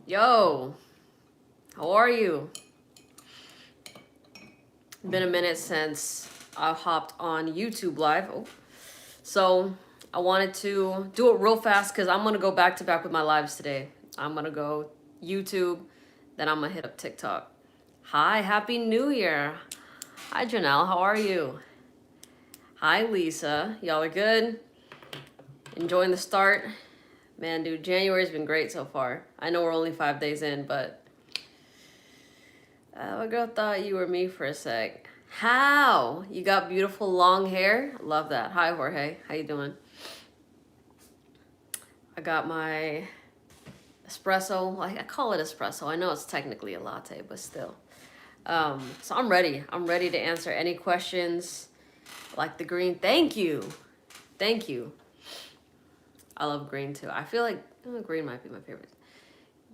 Yo, how are you? Been a minute since I hopped on YouTube Live. Oh. So I wanted to do it real fast because I'm going to go back to back with my lives today. I'm going to go YouTube, then I'm going to hit up TikTok. Hi, Happy New Year. Hi, Janelle, how are you? Hi, Lisa. Y'all are good? Enjoying the start? Man, dude, January's been great so far. I know we're only 5 days in, but my girl thought you were me for a sec. How? You got beautiful long hair? Love that. Hi, Jorge. How you doing? I got my espresso. I call it espresso. I know it's technically a latte, but still. So I'm ready. I'm ready to answer any questions. Like the green. Thank you. Thank you. I love green too. I feel like green might be my favorite.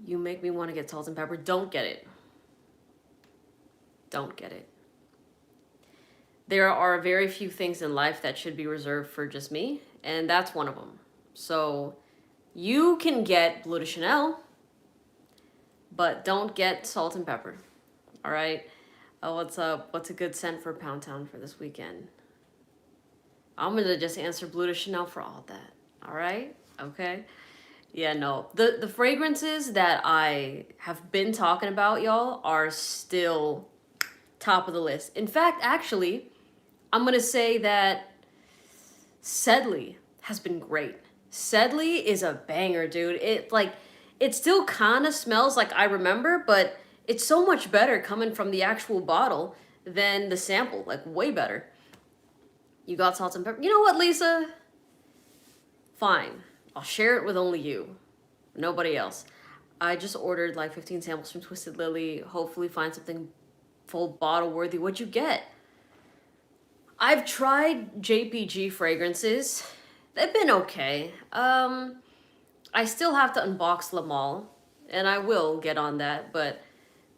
You make me want to get salt and pepper. Don't get it. Don't get it. There are very few things in life that should be reserved for just me, and that's one of them. So you can get Bleu de Chanel, but don't get salt and pepper. All right? What's up? What's a good scent for Pound Town for this weekend? I'm going to just answer Bleu de Chanel for all that. All right? Okay? Yeah, no. The fragrances that I have been talking about, y'all, are still top of the list. In fact, actually, I'm going to say that Sedley has been great. Sedley is a banger, dude. It still kind of smells like I remember, but it's so much better coming from the actual bottle than the sample. Like, way better. You got salt and pepper. You know what, Lisa? Fine. I'll share it with only you. Nobody else. I just ordered like 15 samples from Twisted Lily. Hopefully find something full bottle worthy. What'd you get? I've tried JPG fragrances. They've been okay. I still have to unbox Lamal, and I will get on that, but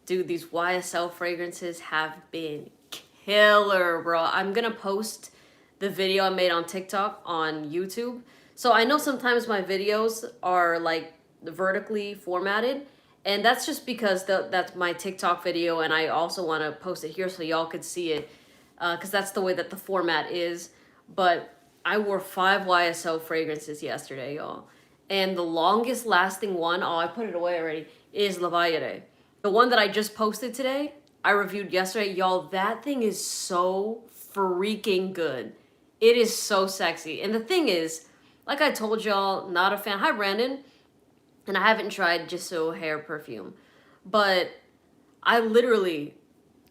dude, these YSL fragrances have been killer, bro. I'm gonna post the video I made on TikTok on YouTube. So I know sometimes my videos are like vertically formatted, and that's just because that's my TikTok video, and I also want to post it here so y'all could see it, because that's the way that the format is. But I wore 5 YSL fragrances yesterday, y'all. And the longest lasting one, oh, I put it away already, is La Vallejo. The one that I just posted today, I reviewed yesterday. Y'all, that thing is so freaking good. It is so sexy. And the thing is, like I told y'all, not a fan. Hi, Brandon. And I haven't tried Just So hair perfume. But I literally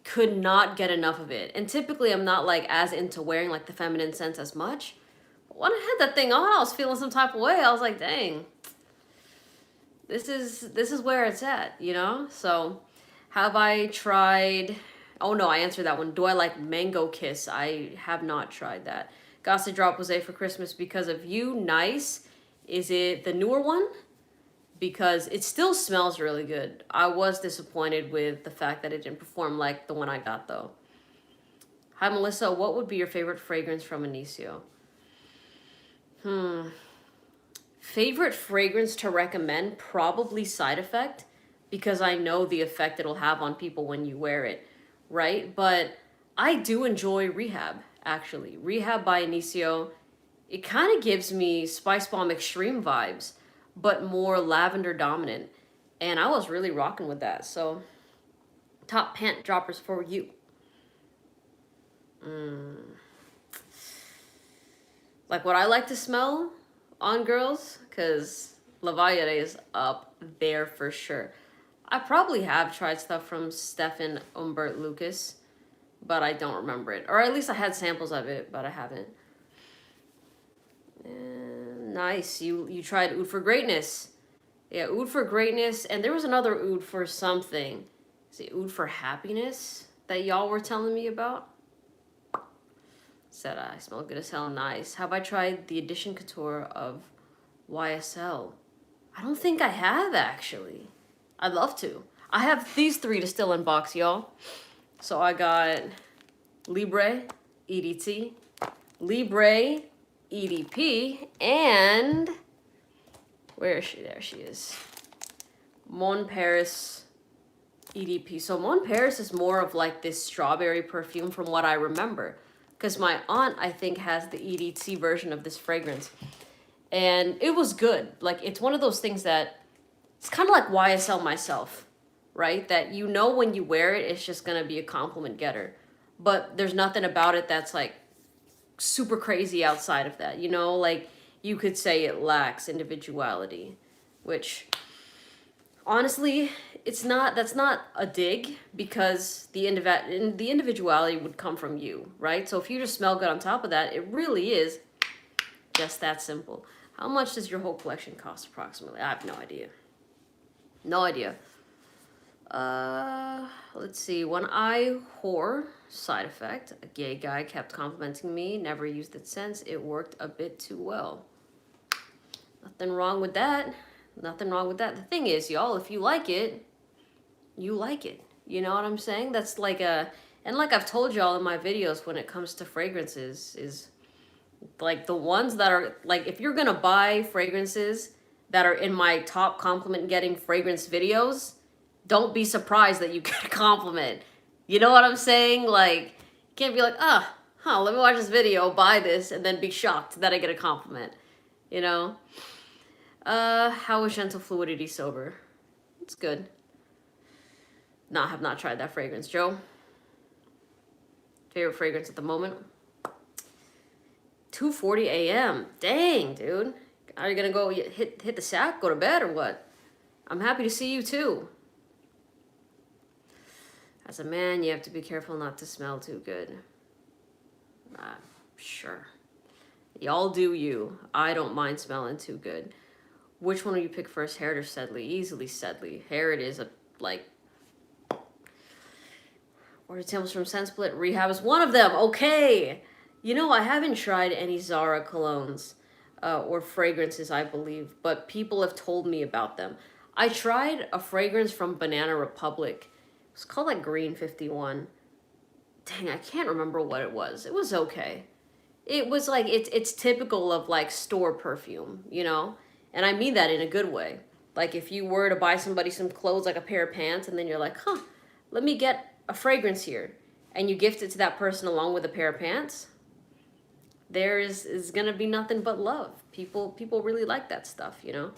could not get enough of it. And typically I'm not like as into wearing like the feminine scents as much. But when I had that thing on, I was feeling some type of way. I was like, dang, this is where it's at, you know? So have I tried, oh no, I answered that one. Do I like Mango Kiss? I have not tried that. Gossip Drop Rosé for Christmas because of you. Nice. Is it the newer one? Because it still smells really good. I was disappointed with the fact that it didn't perform like the one I got though. Hi Melissa, what would be your favorite fragrance from Inicio? Favorite fragrance to recommend? Probably Side Effect, because I know the effect it'll have on people when you wear it, right? But I do enjoy Rehab, actually. Rehab by Inicio, it kind of gives me Spice Bomb Extreme vibes, but more lavender dominant. And I was really rocking with that. So, top pant droppers for you. Like what I like to smell on girls, because La Vallejo is up there for sure. I probably have tried stuff from Stefan Humbert Lucas, but I don't remember it. Or at least I had samples of it, but I haven't. Nice. You tried Oud for Greatness. Yeah, Oud for Greatness. And there was another Oud for something. Is it Oud for Happiness that y'all were telling me about? Said I smell good as hell. Nice. Have I tried the Edition Couture of YSL? I don't think I have, actually. I'd love to. I have these 3 to still unbox, y'all. So I got Libre, EDT, Libre, EDP, and where is she? There she is. Mon Paris EDP. So Mon Paris is more of like this strawberry perfume from what I remember. Because my aunt, I think, has the EDT version of this fragrance. And it was good. Like, it's one of those things that, it's kind of like YSL myself, right? That you know when you wear it, it's just going to be a compliment getter. But there's nothing about it that's like super crazy outside of that. You know, like you could say it lacks individuality, which honestly, it's not, that's not a dig because the individuality would come from you, right? So if you just smell good on top of that, it really is just that simple. How much does your whole collection cost approximately? I have no idea. No idea. Let's see. One eye whore side effect. A gay guy kept complimenting me. Never used it since. It worked a bit too well. Nothing wrong with that. Nothing wrong with that. The thing is, y'all, if you like it, you like it. You know what I'm saying? That's like a, and like I've told y'all in my videos when it comes to fragrances, is like the ones that are like, if you're gonna buy fragrances that are in my top compliment getting fragrance videos, don't be surprised that you get a compliment. You know what I'm saying? Like, you can't be like, let me watch this video, buy this, and then be shocked that I get a compliment. You know? How is Gentle Fluidity sober? It's good. Have not tried that fragrance. Joe? Favorite fragrance at the moment? 2:40 a.m. Dang, dude. Are you gonna go hit the sack, go to bed, or what? I'm happy to see you too. As a man, you have to be careful not to smell too good. Sure. Y'all do you. I don't mind smelling too good. Which one will you pick first, Harrod or Sedley? Easily Sedley. Harrod is a, like... Ordered samples from Sensplit. Rehab is one of them. Okay. You know, I haven't tried any Zara colognes or fragrances, I believe, but people have told me about them. I tried a fragrance from Banana Republic. It's called like Green 51. Dang, I can't remember what it was. It was okay. It was like, it's typical of like store perfume, you know? And I mean that in a good way. Like if you were to buy somebody some clothes, like a pair of pants, and then you're like, let me get a fragrance here. And you gift it to that person along with a pair of pants. There is gonna be nothing but love. People really like that stuff, you know?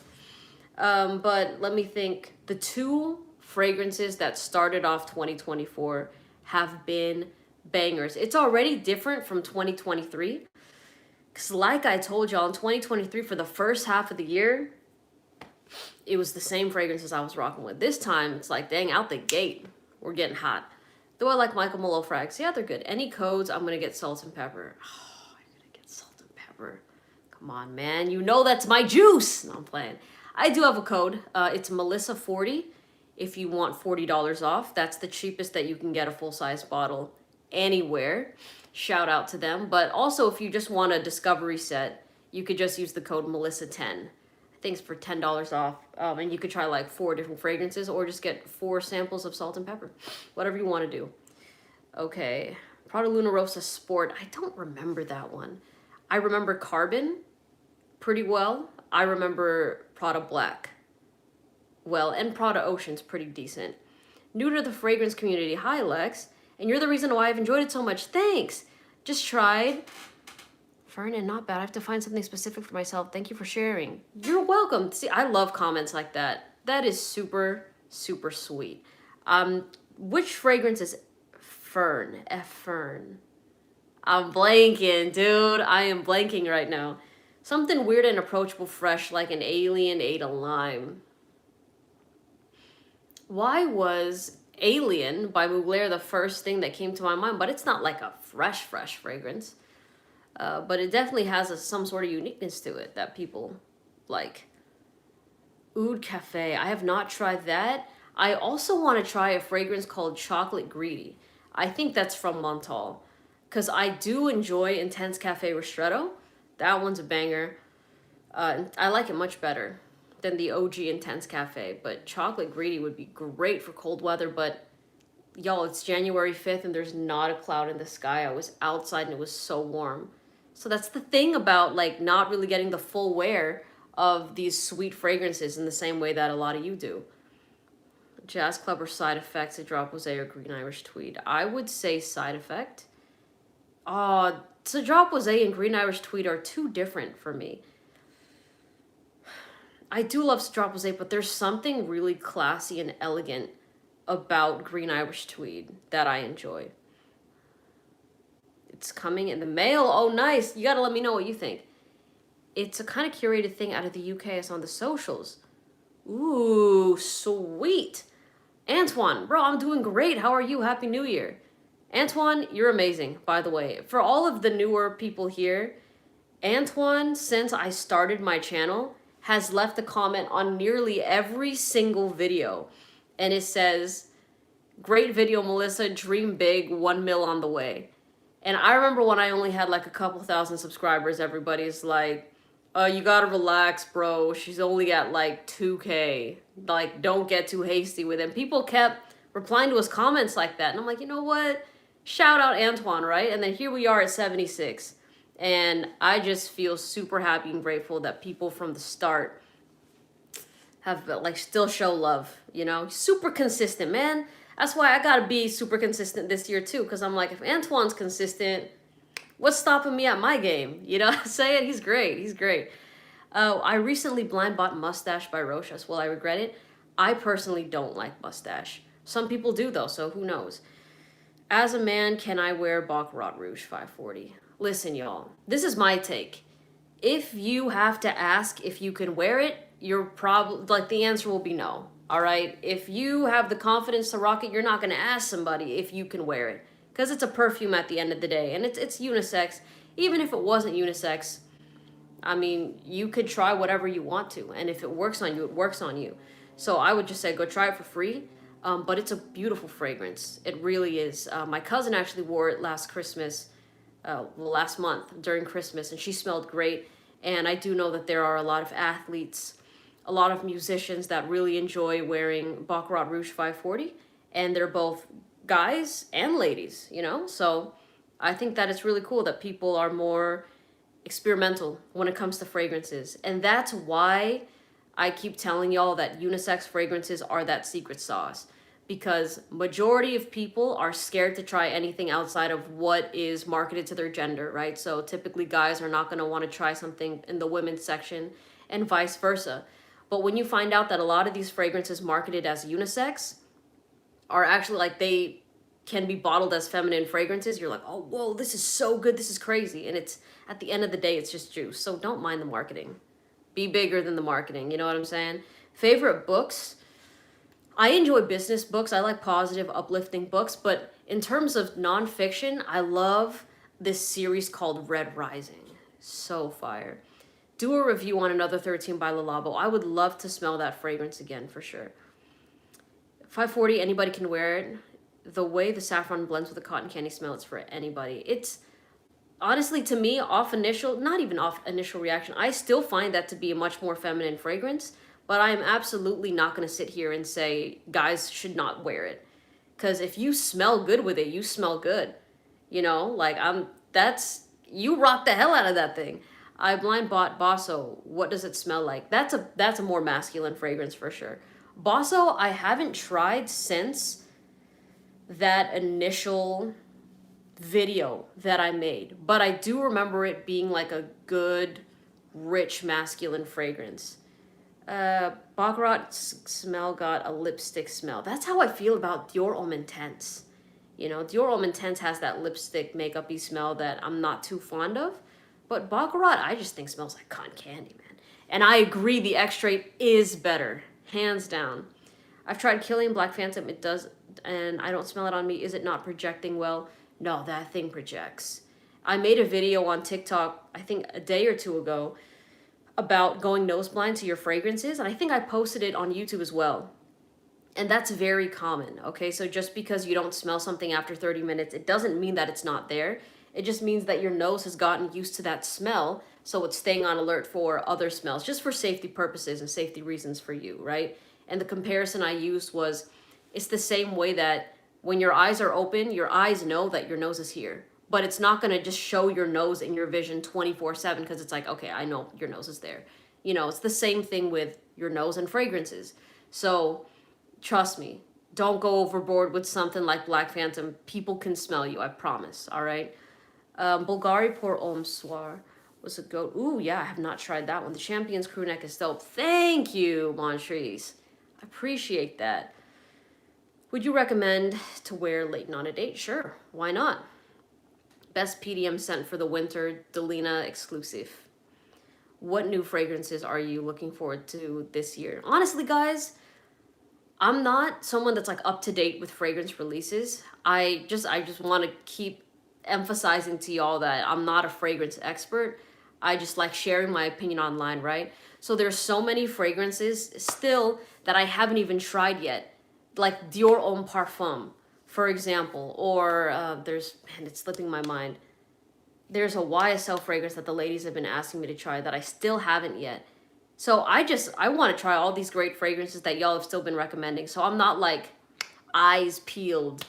But let me think. The two fragrances that started off 2024 have been bangers. It's already different from 2023. Because like I told y'all, in 2023, for the first half of the year, it was the same fragrances I was rocking with. This time, it's like, dang, out the gate, we're getting hot. Though I like Michael Malo frags. Yeah, they're good. Any codes, I'm going to get salt and pepper. Oh, I'm going to get salt and pepper. Come on, man. You know that's my juice. No, I'm playing. I do have a code. It's Melissa40 if you want $40 off. That's the cheapest that you can get a full-size bottle anywhere. Shout out to them. But also, if you just want a discovery set, you could just use the code Melissa10. I think it's for $10 off. And you could try like 4 different fragrances or just get 4 samples of salt and pepper. Whatever you want to do. Okay. Prada Luna Rosa Sport. I don't remember that one. I remember Carbon pretty well. I remember Prada Black well, and Prada Ocean's pretty decent. New to the fragrance community. Hi, Lex. And you're the reason why I've enjoyed it so much. Thanks. Just tried. Fern, not bad. I have to find something specific for myself. Thank you for sharing. You're welcome. See, I love comments like that. That is super, super sweet. Which fragrance is Fern? Fern. I'm blanking, dude. I am blanking right now. Something weird and approachable fresh like an alien ate a lime. Why was Alien by Mugler the first thing that came to my mind? But it's not like a fresh fragrance. But it definitely has some sort of uniqueness to it that people like. Oud Cafe. I have not tried that. I also want to try a fragrance called Chocolate Greedy. I think that's from Montal. Because I do enjoy Intense Cafe Ristretto. That one's a banger. I like it much better than the OG Intense Cafe. But Chocolate Greedy would be great for cold weather. But y'all, it's January 5th and there's not a cloud in the sky. I was outside and it was so warm. So that's the thing about like not really getting the full wear of these sweet fragrances in the same way that a lot of you do. Jazz Club or Side Effect, a Drop Rosé or Green Irish Tweed? I would say Side Effect. So Drop Rosé and Green Irish Tweed are too different for me. I do love Drop Rosé, but there's something really classy and elegant about Green Irish Tweed that I enjoy. It's coming in the mail. Oh, nice. You gotta let me know what you think. It's a kind of curated thing out of the UK. It's on the socials. Ooh, sweet. Antoine, bro, I'm doing great. How are you? Happy New Year. Antoine, you're amazing, by the way. For all of the newer people here, Antoine, since I started my channel, has left a comment on nearly every single video. And it says, great video, Melissa, dream big, 1 mil on the way. And I remember when I only had like a couple thousand subscribers, everybody's like, you gotta relax, bro. She's only at like 2K. Like, don't get too hasty with it. And people kept replying to his comments like that. And I'm like, you know what? Shout out Antoine, right? And then here we are at 76. And I just feel super happy and grateful that people from the start have like still show love, you know? Super consistent, man. That's why I gotta be super consistent this year too, because I'm like, if Antoine's consistent, what's stopping me at my game? You know what I'm saying? He's great. He's great. I recently blind bought Mustache by Rochas. Will I regret it? I personally don't like Mustache. Some people do though, so who knows? As a man, can I wear Baccarat Rouge 540? Listen, y'all, this is my take. If you have to ask if you can wear it, you're probably, like, the answer will be no. All right? If you have the confidence to rock it, you're not going to ask somebody if you can wear it. Because it's a perfume at the end of the day. And it's unisex. Even if it wasn't unisex, I mean, you could try whatever you want to. And if it works on you, it works on you. So I would just say go try it for free. But it's a beautiful fragrance. It really is. My cousin actually wore it last month during Christmas. And she smelled great. And I do know that there are a lot of athletes, a lot of musicians that really enjoy wearing Baccarat Rouge 540. And they're both guys and ladies, you know? So I think that it's really cool that people are more experimental when it comes to fragrances. And that's why I keep telling y'all that unisex fragrances are that secret sauce. Because majority of people are scared to try anything outside of what is marketed to their gender, right? So typically guys are not going to want to try something in the women's section and vice versa. But when you find out that a lot of these fragrances marketed as unisex are actually like they can be bottled as feminine fragrances, you're like, oh, whoa, this is so good. This is crazy. And it's at the end of the day, it's just juice. So don't mind the marketing. Be bigger than the marketing. You know what I'm saying? Favorite books? I enjoy business books. I like positive, uplifting books. But in terms of nonfiction, I love this series called Red Rising. So fire. Do a review on Another 13 by Le Labo. I would love to smell that fragrance again for sure. 540, anybody can wear it. The way the saffron blends with the cotton candy smell, it's for anybody. It's honestly, to me, not even off initial reaction, I still find that to be a much more feminine fragrance. But I am absolutely not going to sit here and say guys should not wear it. Because if you smell good with it, you smell good. You know, like you rock the hell out of that thing. I blind bought Basso. What does it smell like? That's a more masculine fragrance for sure. Basso, I haven't tried since that initial video that I made. But I do remember it being like a good, rich, masculine fragrance. Baccarat smell got a lipstick smell. That's how I feel about Dior Homme Intense. You know, Dior Homme Intense has that lipstick makeup-y smell that I'm not too fond of. But Baccarat, I just think smells like cotton candy, man. And I agree, the extrait is better. Hands down. I've tried Killian Black Phantom. It does, and I don't smell it on me. Is it not projecting well? No, that thing projects. I made a video on TikTok, I think a day or two ago, about going nose blind to your fragrances. And I think I posted it on YouTube as well. And that's very common, okay? So just because you don't smell something after 30 minutes, it doesn't mean that it's not there. It just means that your nose has gotten used to that smell, so it's staying on alert for other smells, just for safety purposes and safety reasons for you, right? And the comparison I used was, it's the same way that when your eyes are open, your eyes know that your nose is here. But it's not going to just show your nose in your vision 24/7 because it's like, okay, I know your nose is there. You know, it's the same thing with your nose and fragrances. So trust me, don't go overboard with something like Black Phantom. People can smell you, I promise, all right? Bulgari pour Homme Soir was a goat. Ooh, yeah, I have not tried that one. The Champion's crew neck is dope. Thank you, Montrese. I appreciate that. Would you recommend to wear late on a date? Sure, why not? Best PDM scent for the winter, Delina exclusive. What new fragrances are you looking forward to this year? Honestly, guys, I'm not someone that's like up to date with fragrance releases. I just want to keep emphasizing to y'all that I'm not a fragrance expert. I just like sharing my opinion online, right? So there's so many fragrances still that I haven't even tried yet, like Dior Homme Parfum, for example, or there's, man, it's slipping my mind. There's a YSL fragrance that the ladies have been asking me to try that I still haven't yet. So I want to try all these great fragrances that y'all have still been recommending. So I'm not like eyes peeled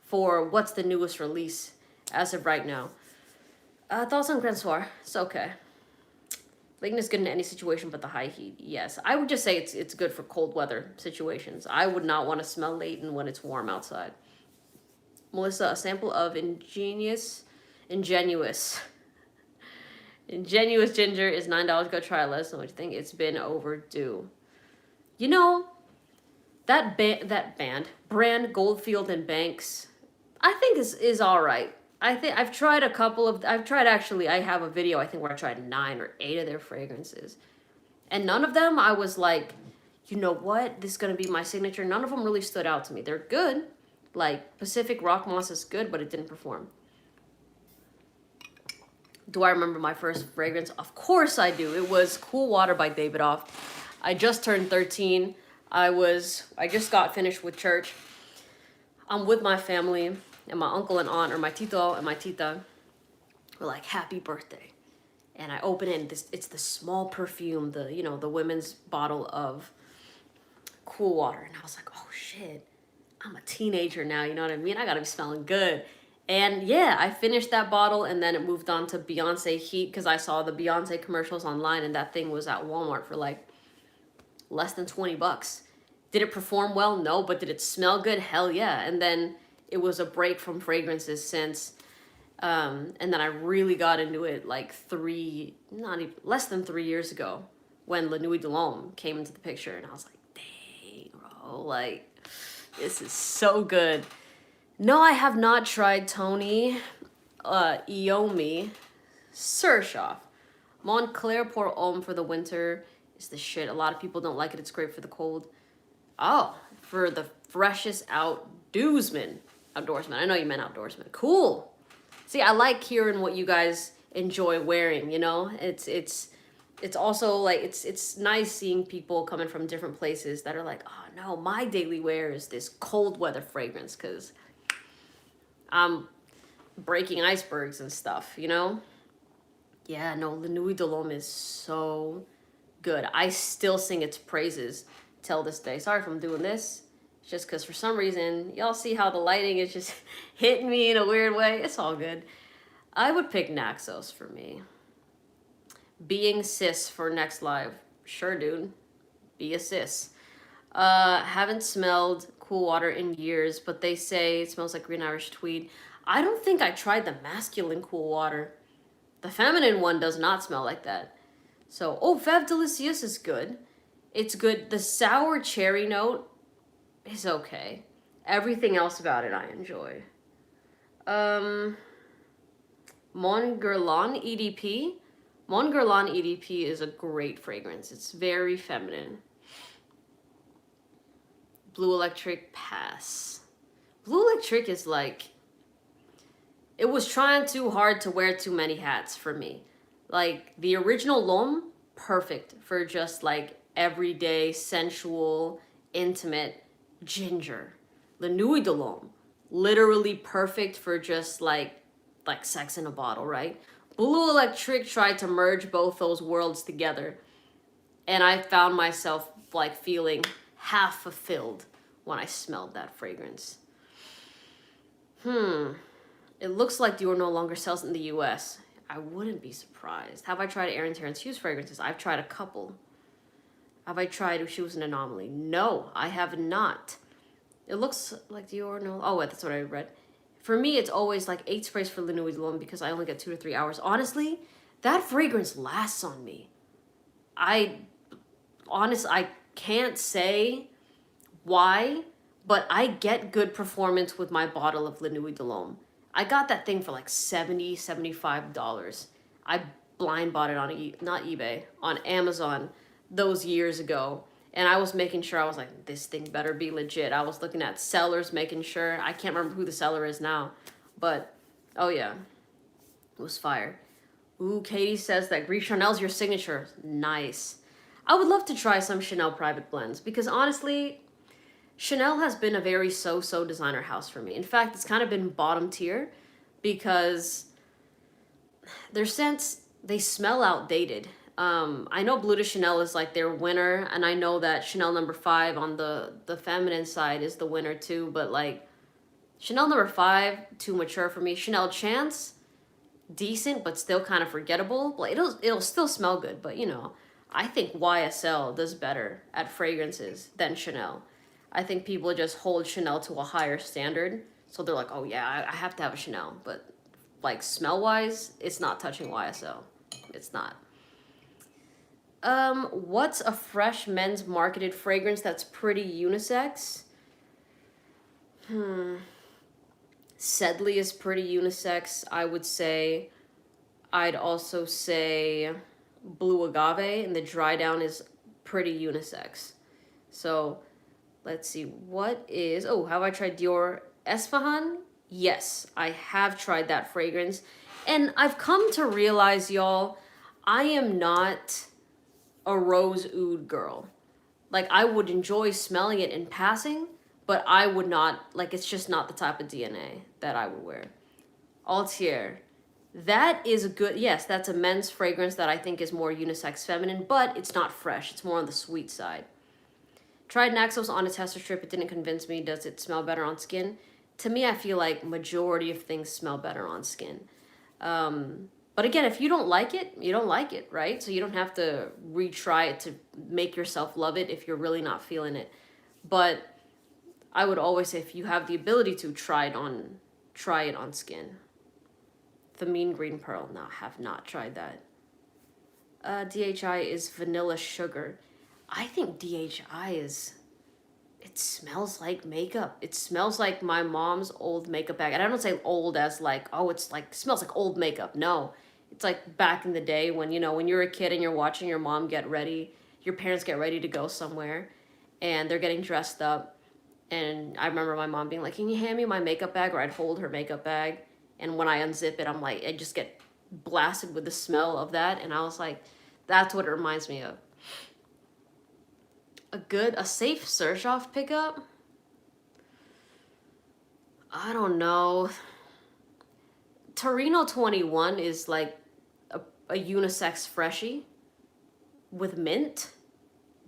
for what's the newest release as of right now. Thoughts on Grand Soir? It's okay. Layton is good in any situation but the high heat. Yes, I would just say it's good for cold weather situations. I would not want to smell Layton when it's warm outside. Melissa, a sample of ingenuous ginger is $9. Go try it. Let us know what you think. It's been overdue. You know, that brand Goldfield and Banks, I think is all right. I think I've tried actually, I have a video I think where I tried 9 or 8 of their fragrances. And none of them I was like, you know what, this is going to be my signature. None of them really stood out to me. They're good. Like Pacific Rock Moss is good, but it didn't perform. Do I remember my first fragrance? Of course I do. It was Cool Water by Davidoff. I just turned 13. I just got finished with church. I'm with my family, and my uncle and aunt, or my tito and my tita, were like, happy birthday. And I open it, and it's the small perfume, the women's bottle of Cool Water. And I was like, oh shit, I'm a teenager now, you know what I mean? I gotta be smelling good. And yeah, I finished that bottle, and then it moved on to Beyonce Heat, because I saw the Beyonce commercials online, and that thing was at Walmart for like less than $20. Did it perform well? No, but did it smell good? Hell yeah. And then it was a break from fragrances since, and then I really got into it like less than 3 years ago when La Nuit de l'Homme came into the picture, and I was like, dang, bro, like, this is so good. No, I have not tried Tony Iommi Surshoff. Montclair Pour Homme for the winter is the shit. A lot of people don't like it. It's great for the cold. Oh, for the freshest outdoorsman. I know you meant outdoorsman. Cool. See, I like hearing what you guys enjoy wearing, you know? It's also like it's nice seeing people coming from different places that are like, oh no, my daily wear is this cold weather fragrance because I'm breaking icebergs and stuff, you know? Yeah, no, La Nuit de l'Homme is so good. I still sing its praises till this day. Sorry if I'm doing this. It's just because for some reason, y'all see how the lighting is just hitting me in a weird way. It's all good. I would pick Naxos for me. Being cis for next live. Sure, dude. Be a cis. Haven't smelled Cool Water in years, but they say it smells like Green Irish Tweed. I don't think I tried the masculine Cool Water. The feminine one does not smell like that. So, oh, Fève Délicieuse is good. It's good. The sour cherry note is okay. Everything else about it I enjoy. Mon Guerlain EDP. Mon Guerlain EDP is a great fragrance. It's very feminine. Blue Electric pass. Blue Electric is like, it was trying too hard to wear too many hats for me. Like the original L'Homme, perfect for just like everyday, sensual, intimate ginger. La Nuit de l'Homme, literally perfect for just like sex in a bottle, right? Blue Electric tried to merge both those worlds together, and I found myself like feeling half fulfilled when I smelled that fragrance. It looks like Dior no longer sells in the US. I wouldn't be surprised. Have I tried Erin Terrence Hughes fragrances? I've tried a couple. Have I tried if she was an anomaly? No, I have not. It looks like Dior. No. Oh, wait, that's what I read. For me, it's always like 8 sprays for Nuit de L'Homme because I only get 2 to 3 hours. Honestly, that fragrance lasts on me. I can't say why, but I get good performance with my bottle of Le Nuit de L'Homme. I got that thing for like $70, $75. I blind bought it on not eBay, on Amazon those years ago. And I was making sure, I was like, this thing better be legit. I was looking at sellers, making sure. I can't remember who the seller is now. But, oh yeah, it was fire. Ooh, Katie says that Gris Chanel's your signature. Nice. I would love to try some Chanel private blends because honestly, Chanel has been a very so-so designer house for me. In fact, it's kind of been bottom tier because their scents, they smell outdated. I know Bleu de Chanel is like their winner, and I know that Chanel number 5 on the feminine side is the winner too, but like Chanel number 5, too mature for me. Chanel Chance, decent, but still kind of forgettable. Like it'll still smell good, but you know, I think YSL does better at fragrances than Chanel. I think people just hold Chanel to a higher standard, so they're like, oh yeah, I have to have a Chanel, but like smell-wise, it's not touching YSL. It's not. What's a fresh men's marketed fragrance that's pretty unisex? Sedley is pretty unisex, I would say. I'd also say Blue Agave, and the dry down is pretty unisex. So let's see, what is, oh, have I tried Dior Esfahan? Yes, I have tried that fragrance. And I've come to realize, y'all, I am not a rose oud girl. Like, I would enjoy smelling it in passing, but I would not, like, it's just not the type of DNA that I would wear. Altier. That is a good, yes, that's a men's fragrance that I think is more unisex feminine, but it's not fresh. It's more on the sweet side. Tried Naxos on a tester strip. It didn't convince me. Does it smell better on skin? To me, I feel like majority of things smell better on skin. But again, if you don't like it, you don't like it, right? So you don't have to retry it to make yourself love it if you're really not feeling it. But I would always say if you have the ability to try it on skin. The Mean Green Pearl. No, have not tried that. DHI is vanilla sugar. I think DHI is, it smells like makeup. It smells like my mom's old makeup bag. And I don't say old as like, oh, it's like, smells like old makeup. No, it's like back in the day when, you know, when you're a kid and you're watching your mom get ready, your parents get ready to go somewhere and they're getting dressed up. And I remember my mom being like, can you hand me my makeup bag? Or I'd hold her makeup bag. And when I unzip it, I'm like, I just get blasted with the smell of that. And I was like, that's what it reminds me of. A safe search off pickup? I don't know. Torino 21 is like a unisex freshie with mint,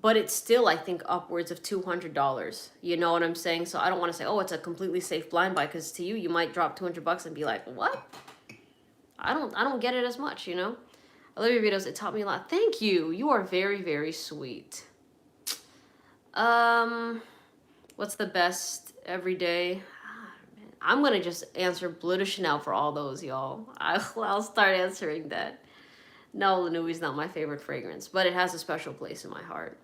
but it's still, I think, upwards of $200. You know what I'm saying? So I don't want to say, oh, it's a completely safe blind buy, because to you might drop $200 and be like, what? I don't get it as much, you know? I love your videos. It taught me a lot. Thank you. You are very, very sweet. What's the best everyday? I'm gonna just answer Bleu de Chanel for all those, y'all. I'll start answering that. No, Le Nuit's not my favorite fragrance, but it has a special place in my heart.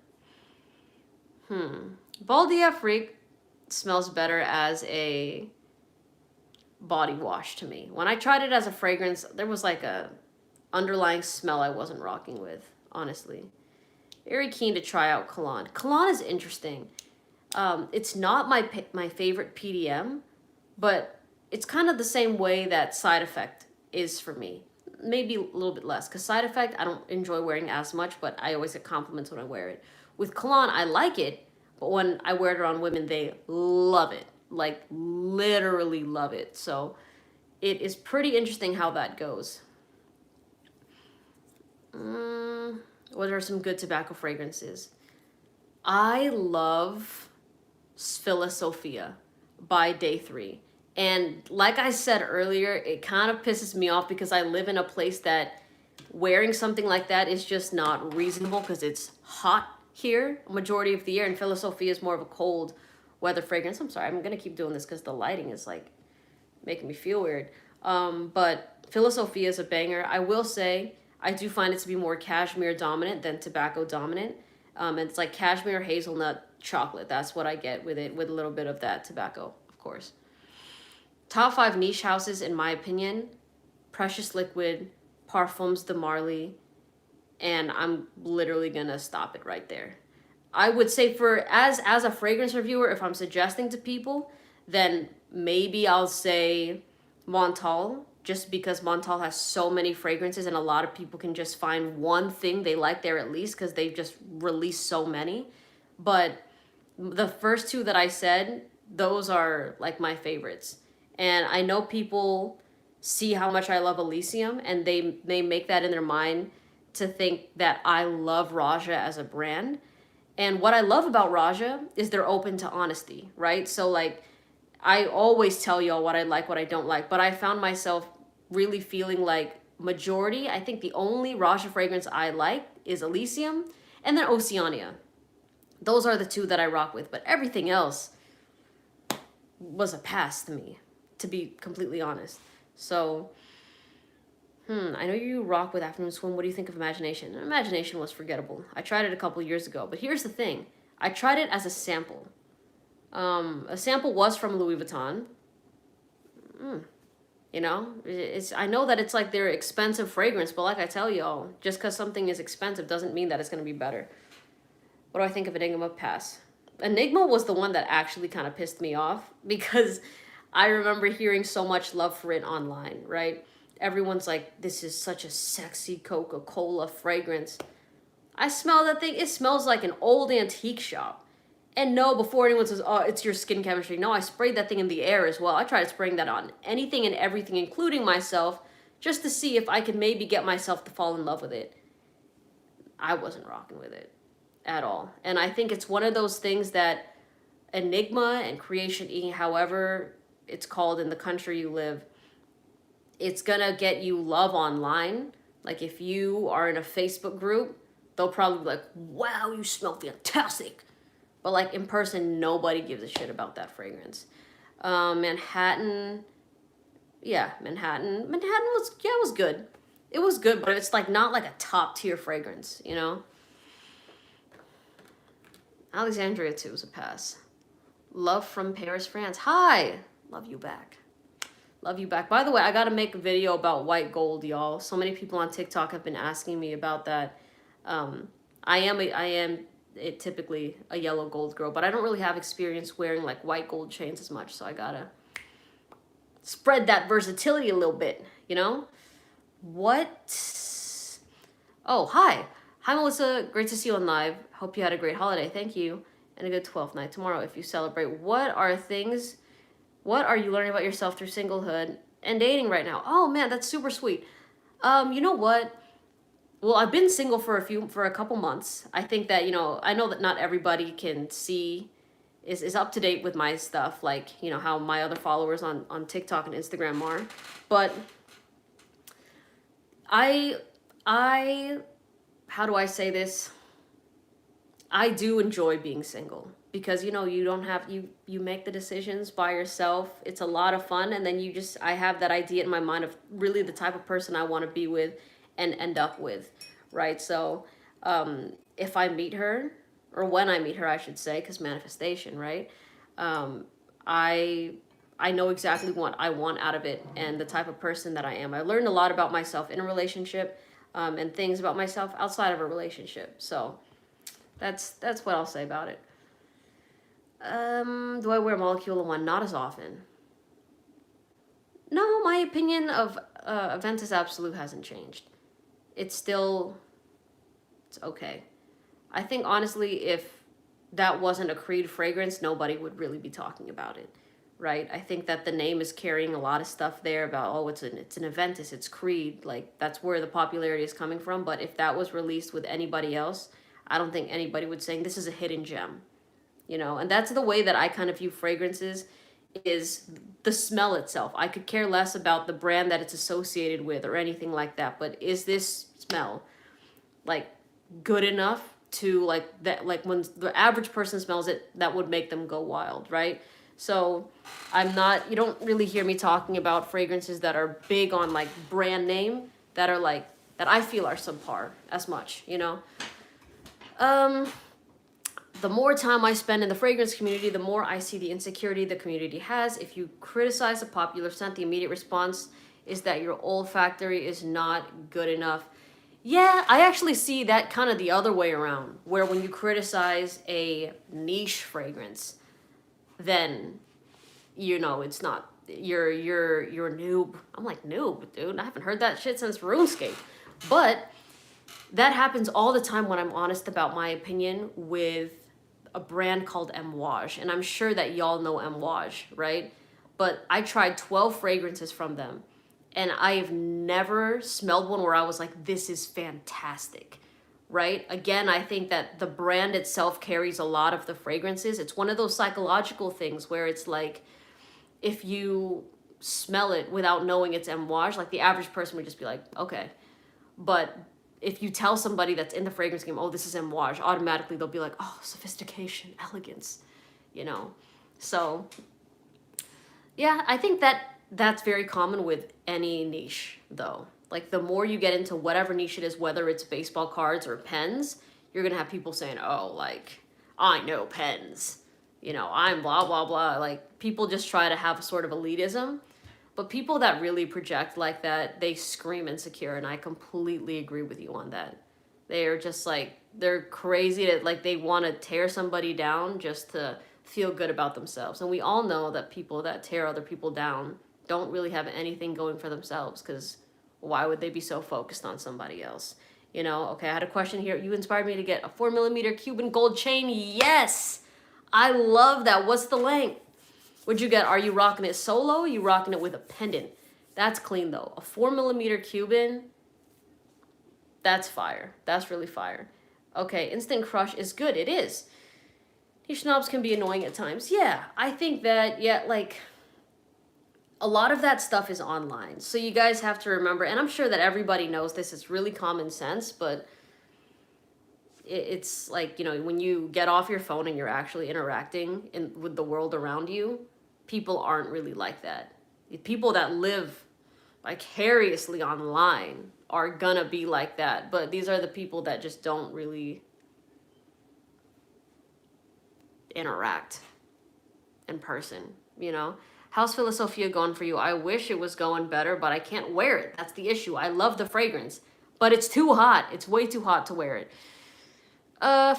Baldia Freak smells better as a body wash to me. When I tried it as a fragrance, there was like a underlying smell I wasn't rocking with, honestly. Very keen to try out Cologne. Cologne is interesting. It's not my favorite PDM, but it's kind of the same way that Side Effect is for me. Maybe a little bit less, because Side Effect I don't enjoy wearing as much, but I always get compliments when I wear it. With Cologne, I like it, but when I wear it around women, they love it. Like, literally love it. So it is pretty interesting how that goes. What are some good tobacco fragrances? I love Philosophia by Day 3. And like I said earlier, it kind of pisses me off because I live in a place that wearing something like that is just not reasonable because it's hot here a majority of the year, and Philosophia is more of a cold weather fragrance. I'm sorry, I'm gonna keep doing this because the lighting is like making me feel weird. But Philosophia is a banger. I will say I do find it to be more cashmere dominant than tobacco dominant. And it's like cashmere hazelnut chocolate. That's what I get with it, with a little bit of that tobacco, of course. Top 5 niche houses, in my opinion: Precious Liquid, Parfums de Marly, and I'm literally gonna stop it right there. I would say, for as a fragrance reviewer, if I'm suggesting to people, then maybe I'll say Montal, just because Montal has so many fragrances and a lot of people can just find one thing they like there at least because they've just released so many. But the first two that I said, those are like my favorites. And I know people see how much I love Elysium and they make that in their mind to think that I love Raja as a brand. And what I love about Raja is they're open to honesty, right? So like I always tell y'all what I like, what I don't like, but I found myself really feeling like majority, I think the only Raja fragrance I like is Elysium and then Oceania. Those are the two that I rock with, but everything else was a pass to me, to be completely honest. So, I know you rock with Afternoon Swim. What do you think of Imagination? Imagination was forgettable. I tried it a couple years ago, but here's the thing. I tried it as a sample. A sample was from Louis Vuitton. You know, I know that it's like their expensive fragrance, but like I tell y'all, just because something is expensive doesn't mean that it's going to be better. What do I think of Enigma? Pass. Enigma was the one that actually kind of pissed me off because I remember hearing so much love for it online, right? Everyone's like, this is such a sexy Coca-Cola fragrance. I smell that thing. It smells like an old antique shop. And no, before anyone says, oh, it's your skin chemistry. No, I sprayed that thing in the air as well. I tried spraying that on anything and everything, including myself, just to see if I could maybe get myself to fall in love with it. I wasn't rocking with it at all. And I think it's one of those things that Enigma and Creation E, however it's called in the country you live, it's gonna get you love online. Like if you are in a Facebook group, they'll probably be like, wow, you smell fantastic. But like in person, nobody gives a shit about that fragrance. Manhattan, yeah, Manhattan was, yeah, it was good. It was good, but it's like not like a top tier fragrance, you know? Alexandria too was a pass. Love from Paris, France. Hi, love you back. Love you back. By the way, I gotta make a video about white gold, y'all. So many people on TikTok have been asking me about that. I am typically a yellow gold girl, but I don't really have experience wearing like white gold chains as much, so I gotta spread that versatility a little bit, you know? What? Oh, hi. Hi, Melissa. Great to see you on live. Hope you had a great holiday. Thank you. And a good 12th night tomorrow if you celebrate. What are you learning about yourself through singlehood and dating right now? Oh man, that's super sweet. You know what? Well, I've been single for a couple months. I think that, you know, I know that not everybody can see is up to date with my stuff, like, you know, how my other followers on TikTok and Instagram are. But I how do I say this? I do enjoy being single because, you know, you don't have, you make the decisions by yourself. It's a lot of fun. And then I have that idea in my mind of really the type of person I want to be with and end up with, right? So if I meet her, or when I meet her, I should say, because manifestation, right? I know exactly what I want out of it and the type of person that I am. I learned a lot about myself in a relationship and things about myself outside of a relationship. So that's what I'll say about it. Do I wear Molecule One? Not as often. No, my opinion of Aventus Absolute hasn't changed. It's okay. I think honestly, if that wasn't a Creed fragrance, nobody would really be talking about it, right? I think that the name is carrying a lot of stuff there about, oh, it's an Aventus, it's Creed, like that's where the popularity is coming from. But if that was released with anybody else, I don't think anybody would say this is a hidden gem, you know? And that's the way that I kind of view fragrances, is the smell itself. I could care less about the brand that it's associated with or anything like that, but is this smell like good enough to like that, like when the average person smells it, that would make them go wild, right? So you don't really hear me talking about fragrances that are big on like brand name, that are like, that I feel are subpar as much, you know? The more time I spend in the fragrance community, the more I see the insecurity the community has. If you criticize a popular scent, the immediate response is that your olfactory is not good enough. Yeah, I actually see that kind of the other way around, where when you criticize a niche fragrance, then you know it's not, you're a noob. I'm like, noob, dude. I haven't heard that shit since RuneScape. But that happens all the time when I'm honest about my opinion with a brand called Amouage, and I'm sure that y'all know Amouage, right? But I tried 12 fragrances from them, and I've never smelled one where I was like, this is fantastic, right? Again, I think that the brand itself carries a lot of the fragrances. It's one of those psychological things where it's like, if you smell it without knowing it's Amouage, like the average person would just be like, okay. But if you tell somebody that's in the fragrance game, oh, this is Amouage, automatically they'll be like, oh, sophistication, elegance, you know? So, yeah, I think that that's very common with any niche, though. Like, the more you get into whatever niche it is, whether it's baseball cards or pens, you're gonna have people saying, oh, like, I know pens, you know, I'm blah, blah, blah. Like, people just try to have a sort of elitism. But people that really project like that, they scream insecure, and I completely agree with you on that. They are just like, they're crazy to, like, they want to tear somebody down just to feel good about themselves. And we all know that people that tear other people down don't really have anything going for themselves, because why would they be so focused on somebody else? You know, okay, I had a question here. You inspired me to get a 4mm Cuban gold chain. Yes! I love that. What's the length? What'd you get? Are you rocking it solo? Or are you rocking it with a pendant? That's clean though. A 4mm Cuban, that's fire. That's really fire. Okay, Instant Crush is good. It is. These snobs can be annoying at times. Yeah, I think that, yeah, like, a lot of that stuff is online. So you guys have to remember, and I'm sure that everybody knows this, it's really common sense, but it's like, you know, when you get off your phone and you're actually interacting with the world around you, people aren't really like that. The people that live vicariously online are gonna be like that, but these are the people that just don't really interact in person, you know? How's Philosophia going for you? I wish it was going better, but I can't wear it. That's the issue. I love the fragrance, but it's too hot. It's way too hot to wear it.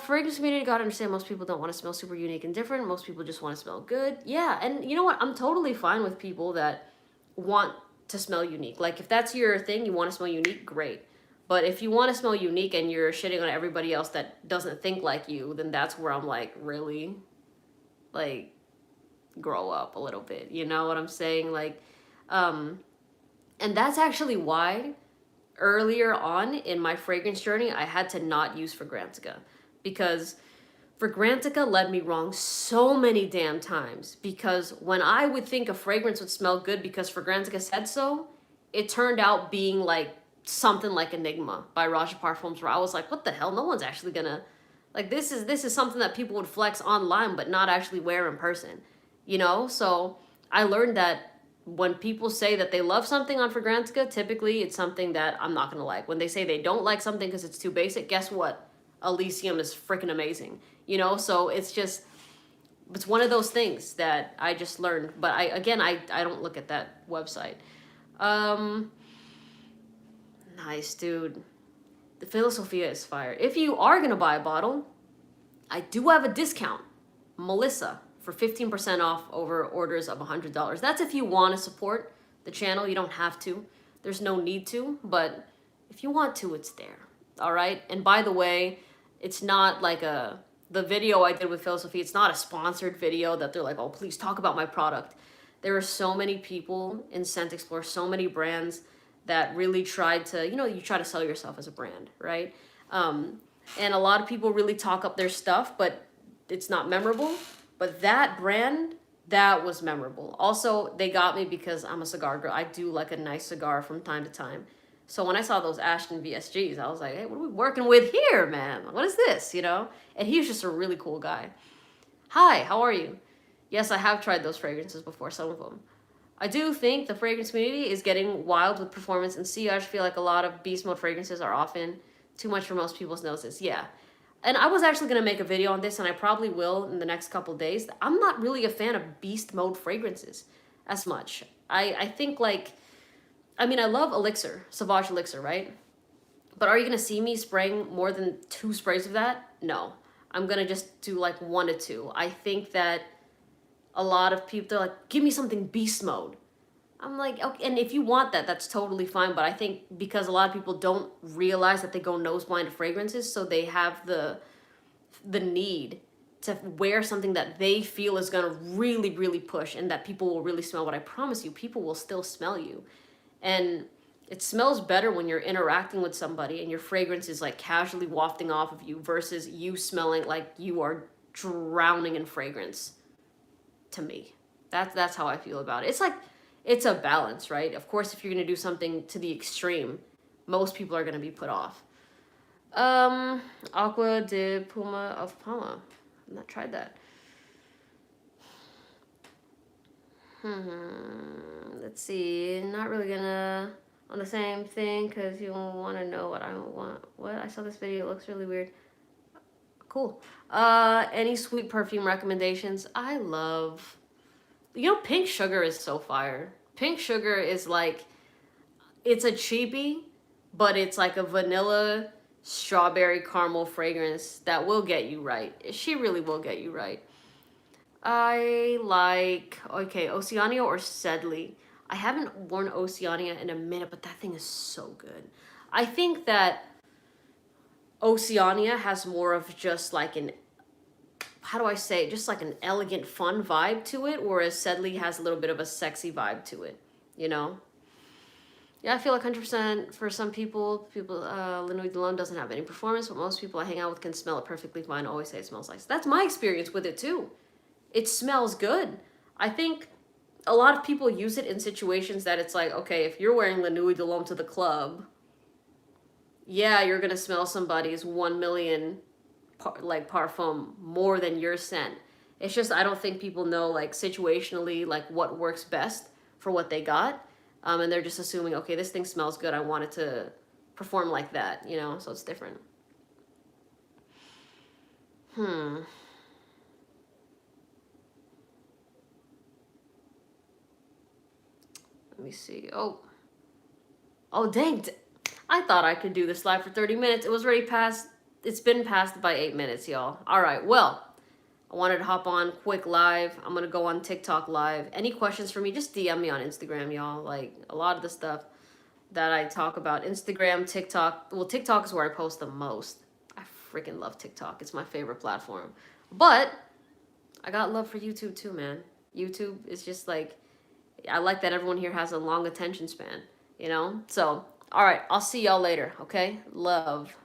Fragrance community, gotta understand most people don't want to smell super unique and different. Most people just want to smell good. Yeah, and you know what? I'm totally fine with people that want to smell unique. Like, if that's your thing, you want to smell unique, great. But if you want to smell unique and you're shitting on everybody else that doesn't think like you, then that's where I'm like, really? Like, grow up a little bit. You know what I'm saying? Like, and that's actually why earlier on in my fragrance journey, I had to not use Fragrantica, because Fragrantica led me wrong so many damn times, because when I would think a fragrance would smell good because Fragrantica said so, it turned out being like something like Enigma by Raja Parfums, where I was like, what the hell? No one's actually gonna, like, this is something that people would flex online but not actually wear in person, you know? So I learned that when people say that they love something on Fragrantica, typically it's something that I'm not gonna like. When they say they don't like something because it's too basic, guess what? Elysium is freaking amazing, you know? So it's one of those things that I just learned. But I don't look at that website. Nice, dude. The Philosophia is fire. If you are gonna buy a bottle, I do have a discount. Melissa, for 15% off over orders of $100. That's if you want to support the channel. You don't have to. There's no need to, but if you want to, it's there. All right? And by the way, it's not like the video I did with Philosophy, it's not a sponsored video that they're like, oh, please talk about my product. There are so many people in Scent Explore, so many brands that really tried to, you know, you try to sell yourself as a brand, right? And a lot of people really talk up their stuff, but it's not memorable. But that brand, that was memorable. Also, they got me because I'm a cigar girl. I do like a nice cigar from time to time. So when I saw those Ashton VSGs, I was like, hey, what are we working with here, man? What is this, you know? And he was just a really cool guy. Hi, how are you? Yes, I have tried those fragrances before, some of them. I do think the fragrance community is getting wild with performance and sillage. I feel like a lot of beast mode fragrances are often too much for most people's noses. Yeah. And I was actually going to make a video on this, and I probably will in the next couple days. I'm not really a fan of beast mode fragrances as much. I think, like, I mean, I love Elixir, Sauvage Elixir, right? But are you going to see me spraying more than 2 sprays of that? No. I'm going to just do like 1 to 2. I think that a lot of people, they're like, give me something beast mode. I'm like, okay, and if you want that, that's totally fine. But I think because a lot of people don't realize that they go nose blind to fragrances, so they have the need to wear something that they feel is gonna really, really push and that people will really smell. But I promise you, people will still smell you. And it smells better when you're interacting with somebody and your fragrance is like casually wafting off of you versus you smelling like you are drowning in fragrance. To me, that's how I feel about it. It's like, it's a balance, right? Of course, if you're gonna do something to the extreme, most people are gonna be put off. Aqua de Puma of Palma. I've not tried that. Let's see. Not really gonna on the same thing because you want to know what I want. What? I saw this video. It looks really weird. Cool. Any sweet perfume recommendations? I love. You know, Pink Sugar is so fire. Pink Sugar is like, it's a cheapie, but it's like a vanilla strawberry caramel fragrance that will get you right. She really will get you right. I like, okay, Oceania or Sedley. I haven't worn Oceania in a minute, but that thing is so good. I think that Oceania has more of just like an, how do I say, just like an elegant, fun vibe to it, whereas Sedley has a little bit of a sexy vibe to it, you know? Yeah, I feel like 100% for some people, Linui Delon doesn't have any performance, but most people I hang out with can smell it perfectly fine. Always say it smells nice. That's my experience with it too. It smells good. I think a lot of people use it in situations that it's like, okay, if you're wearing Linui Delon to the club, yeah, you're gonna smell somebody's 1 million like parfum more than your scent. It's just I don't think people know like situationally like what works best for what they got. And they're just assuming, okay, this thing smells good. I want it to perform like that, you know? So it's different. Let me see. Oh, dang. I thought I could do this live for 30 minutes. It was already past. It's been passed by 8 minutes, y'all. All right, well, I wanted to hop on quick live. I'm going to go on TikTok live. Any questions for me, just DM me on Instagram, y'all. Like, a lot of the stuff that I talk about, Instagram, TikTok. Well, TikTok is where I post the most. I freaking love TikTok. It's my favorite platform. But I got love for YouTube too, man. YouTube is just like, I like that everyone here has a long attention span, you know? So, all right, I'll see y'all later, okay? Love.